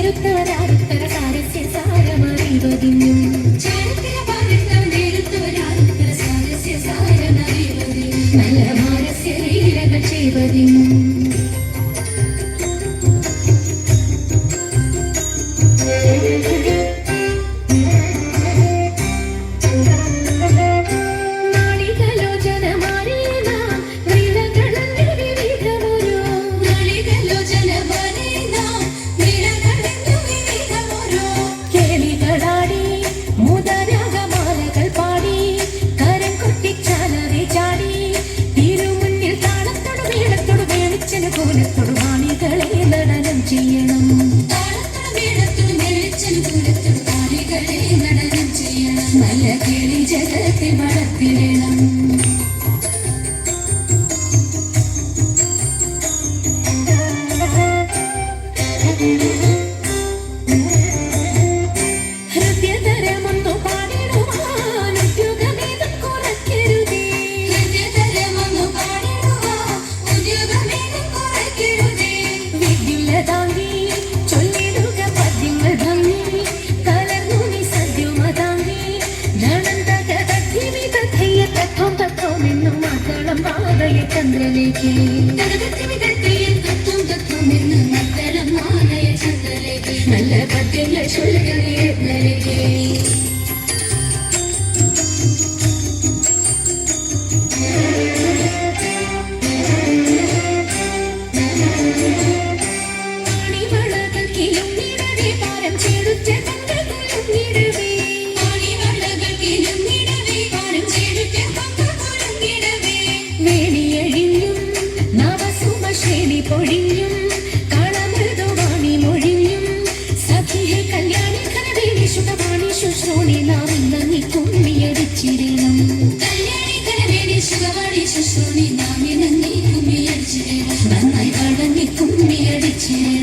നേരുത്തവരാരുത്തര സാരസ്യ സാരമറിവതിനും നല്ല മാനസ്യ ലീലകൾ ചെയ്വതിനും നല്ല കിളി ജഗത്തിൽ വളർത്തിടണം ഹൃദയതരമൊന്നു പാടിടുവാൻ ഉദ്യോഗമേതും കുറയ്ക്കരുതേ വിദ്യുല്ലതാങ്കി ചൊല്ലിടുക പദ്യങ്ങൾ ഭംഗി കലർന്നു നീ സദ്യമതാങ്കി തത്വം തത്വമെന്നും മക്കളും മാതയ ചന്ദ്രലേക്ക് നല്ല പദ്യങ്ങൾ ചൊല്ലുകയിലേക്ക് പൊഴിഞ്ഞും കളമൃദുവാണി മൊഴിഞ്ഞും സഖിയെ കല്യാണി കരവേണി ശുഭവാണി ശുശ്രൂണി നാം നന്ദി കുമ്മിയടിച്ചിരണം കല്യാണി കരവേണി ശുഭവാണി ശുശ്രൂണി നാം നന്ദി കുമ്മിയടിച്ചിരണം നന്നായി കടങ്ങി കുമ്മിയടിച്ചിരണം